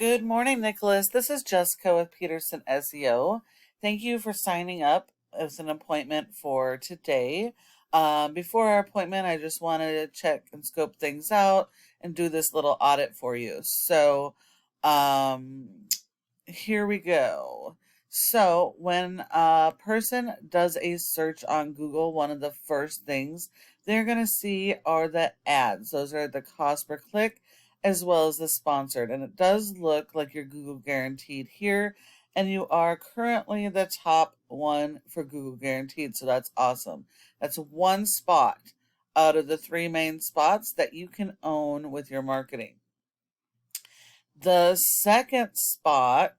Good morning, Nicholas. This is Jessica with Peterson SEO. Thank you for signing up as an appointment for today. Before our appointment, I just wanted to check and scope things out and do this little audit for you. So, um, here we go. So, when a person does a search on Google, one of the first things they're going to see are the ads. Those are the cost per click as well as the sponsored. And it does look like you're Google guaranteed here. And you are currently the top one for Google guaranteed. So that's awesome. That's one spot out of the three main spots that you can own with your marketing. The second spot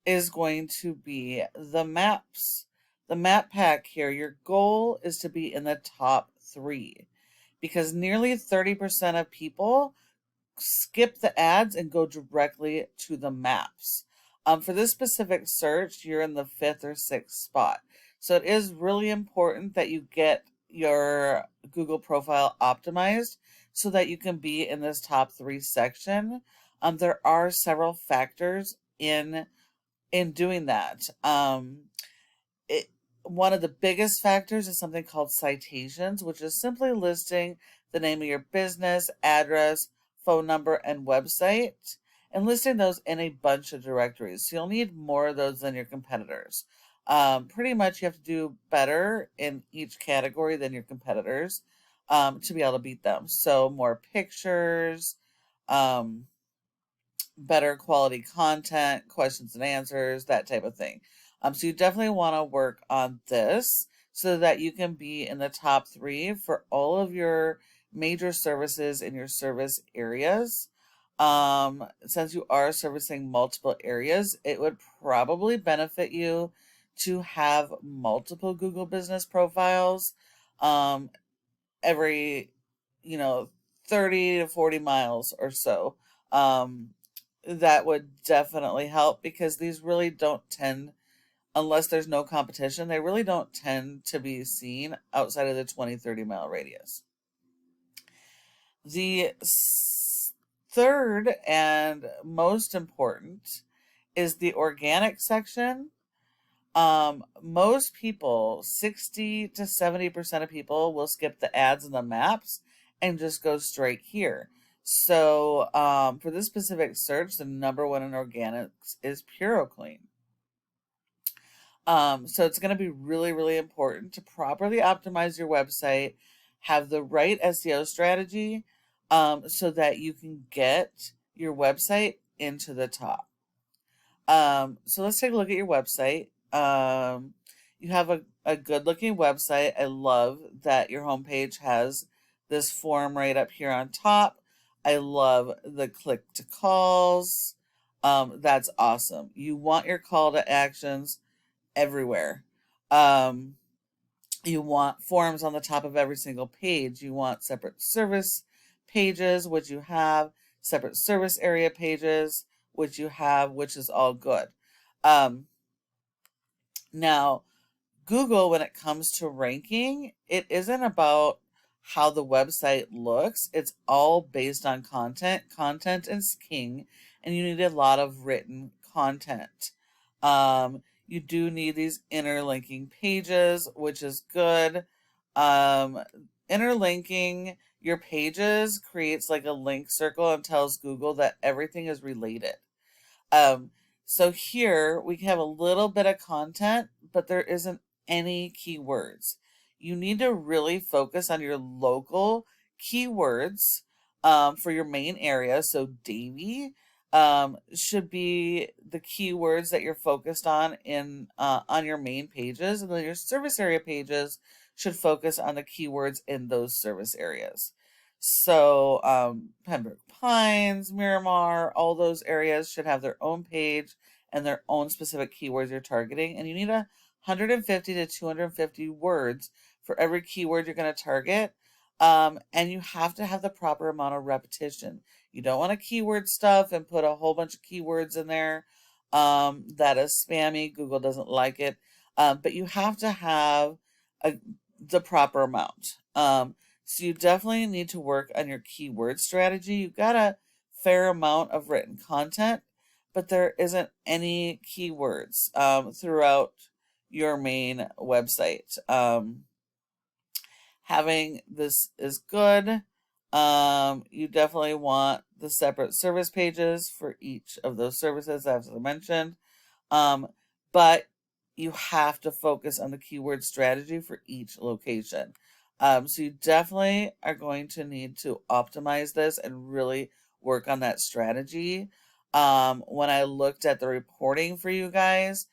is going to be the maps. The map pack here, your goal is to be in the top three because nearly 30% of people skip the ads and go directly to the maps. For this specific search, you're in the 5th or 6th spot. So it is really important that you get your Google profile optimized so that you can be in this top 3 section. There are several factors in doing that. One of the biggest factors is something called citations, which is simply listing the name of your business, address, phone number, and website, and listing those in a bunch of directories. So you'll need more of those than your competitors. Pretty much you have to do better in each category than your competitors to be able to beat them. So more pictures, better quality content, questions and answers, that type of thing. So you definitely want to work on this so that you can be in the top 3 for all of your major services in your service areas. Since you are servicing multiple areas, it would probably benefit you to have multiple Google business profiles every, 30 to 40 miles or so. That would definitely help because these really don't tend, unless there's no competition, they really don't tend to be seen outside of the 20-30 mile radius. The third and most important is the organic section. Most people, 60 to 70% of people, will skip the ads and the maps and just go straight here. So for this specific search, the number one in organics is PuroClean. So it's going to be really, really important to properly optimize your website, have the right SEO strategy so that you can get your website into the top. So let's take a look at your website. You have a good looking website. I love that your homepage has this form right up here on top. I love the click to calls. That's awesome. You want your call to actions everywhere. You want forms on the top of every single page. You want separate service pages, which you have, separate service area pages, which you have, which is all good. Now, Google, when it comes to ranking, it isn't about how the website looks. It's all based on content. Content is king, and you need a lot of written content. You do need these interlinking pages, which is good. Interlinking your pages creates like a link circle and tells Google that everything is related. So here we have a little bit of content, but there isn't any keywords. You need to really focus on your local keywords for your main area. So Davie should be the keywords that you're focused on on your main pages, and then your service area pages should focus on the keywords in those service areas. So Pembroke Pines, Miramar, all those areas should have their own page and their own specific keywords you're targeting, and you need 150 to 250 words for every keyword you're going to target. And you have to have the proper amount of repetition. You don't want to keyword stuff and put a whole bunch of keywords in there. That is spammy. Google doesn't like it. But you have to have the proper amount. So you definitely need to work on your keyword strategy. You've got a fair amount of written content. but there isn't any keywords throughout your main website. Having this is good. You definitely want the separate service pages for each of those services, as I mentioned. But you have to focus on the keyword strategy for each location. So you definitely are going to need to optimize this and really work on that strategy. When I looked at the reporting for you guys,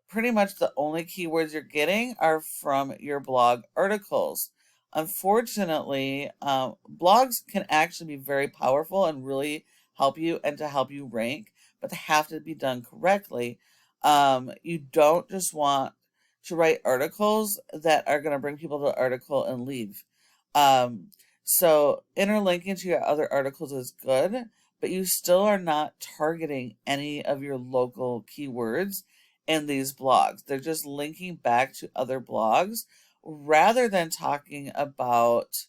pretty much the only keywords you're getting are from your blog articles. Unfortunately, blogs can actually be very powerful and really help you and to help you rank, but they have to be done correctly. You don't just want to write articles that are going to bring people to the article and leave. Um, so interlinking to your other articles is good, but you still are not targeting any of your local keywords in these blogs. They're just linking back to other blogs rather than talking about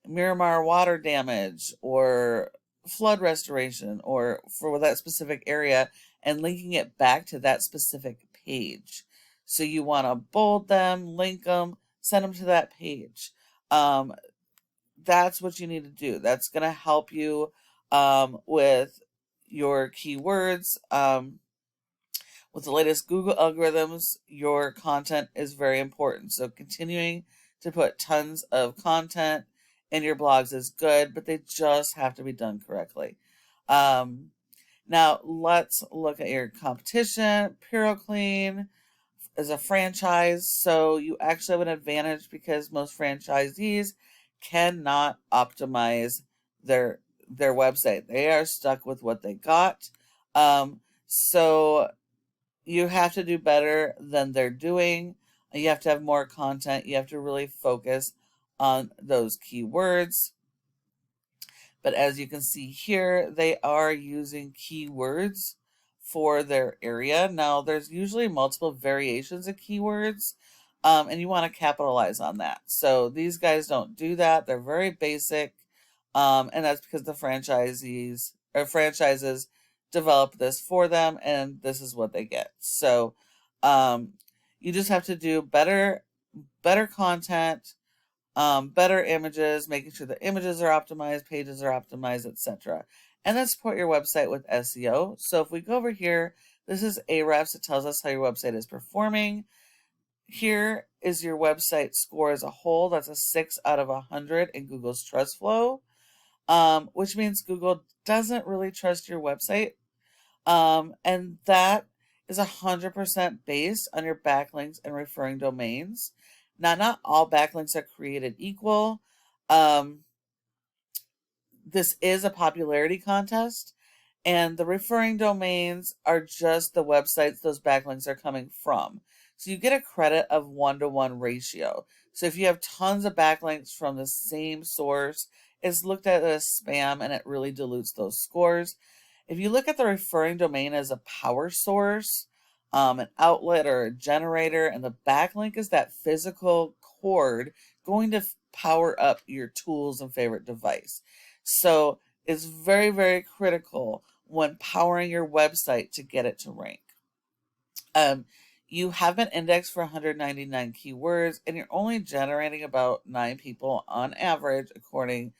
Miramar water damage or flood restoration or for that specific area and linking it back to that specific page. So you want to bold them, link them, send them to that page. That's what you need to do. That's going to help you with your keywords. With the latest Google algorithms, your content is very important. So continuing to put tons of content in your blogs is good, but they just have to be done correctly. Now let's look at your competition. PuroClean is a franchise, so you actually have an advantage because most franchisees cannot optimize their website. They are stuck with what they got. So you have to do better than they're doing. You have to have more content. You have to really focus on those keywords. But as you can see here, they are using keywords for their area. Now, there's usually multiple variations of keywords, and you want to capitalize on that. So these guys don't do that. They're very basic, and that's because the franchises develop this for them, and this is what they get. So you just have to do better content, better images, making sure the images are optimized, pages are optimized, etc. And then support your website with SEO. So if we go over here, this is Ahrefs. It tells us how your website is performing. Here is your website score as a whole. That's a 6 out of 100 in Google's Trust Flow, which means Google doesn't really trust your website. And that is 100% based on your backlinks and referring domains. Now, not all backlinks are created equal. This is a popularity contest, and the referring domains are just the websites those backlinks are coming from. So you get a credit of 1-to-1 ratio. So if you have tons of backlinks from the same source, it's looked at as spam and it really dilutes those scores. If you look at the referring domain as a power source, an outlet or a generator, and the backlink is that physical cord going to power up your tools and favorite device. So it's very, very critical when powering your website to get it to rank. You have been indexed for 199 keywords, and you're only generating about 9 people on average, according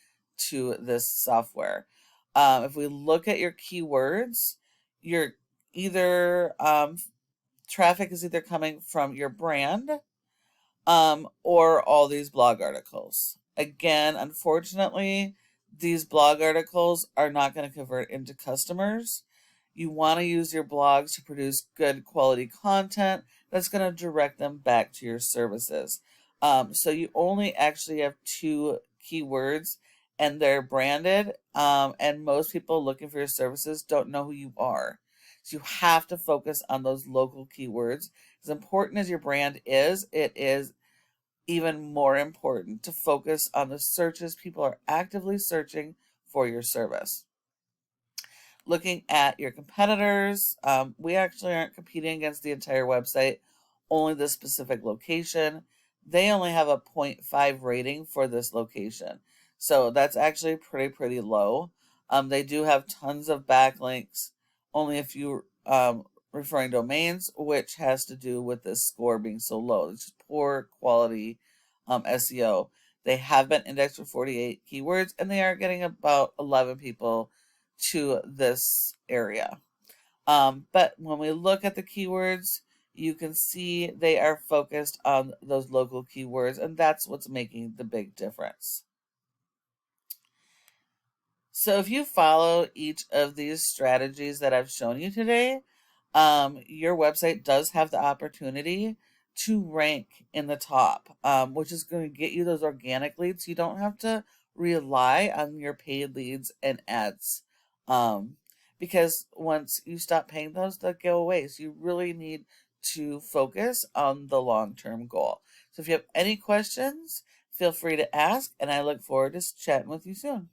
to this software. If we look at your keywords, you're either traffic is either coming from your brand or all these blog articles. Again, unfortunately, these blog articles are not going to convert into customers. You want to use your blogs to produce good quality content that's going to direct them back to your services. So you only actually have 2 keywords and they're branded, and most people looking for your services don't know who you are. So you have to focus on those local keywords. As important as your brand is, it is even more important to focus on the searches people are actively searching for your service. Looking at your competitors, we actually aren't competing against the entire website, only this specific location. They only have a 0.5 rating for this location. So that's actually pretty low. They do have tons of backlinks, only a few referring domains, which has to do with the score being so low. It's just poor quality SEO. They have been indexed for 48 keywords, and they are getting about 11 people to this area. But when we look at the keywords, you can see they are focused on those local keywords, and that's what's making the big difference. So if you follow each of these strategies that I've shown you today, your website does have the opportunity to rank in the top, which is going to get you those organic leads. You don't have to rely on your paid leads and ads, because once you stop paying those, they'll go away. So you really need to focus on the long-term goal. So if you have any questions, feel free to ask, and I look forward to chatting with you soon.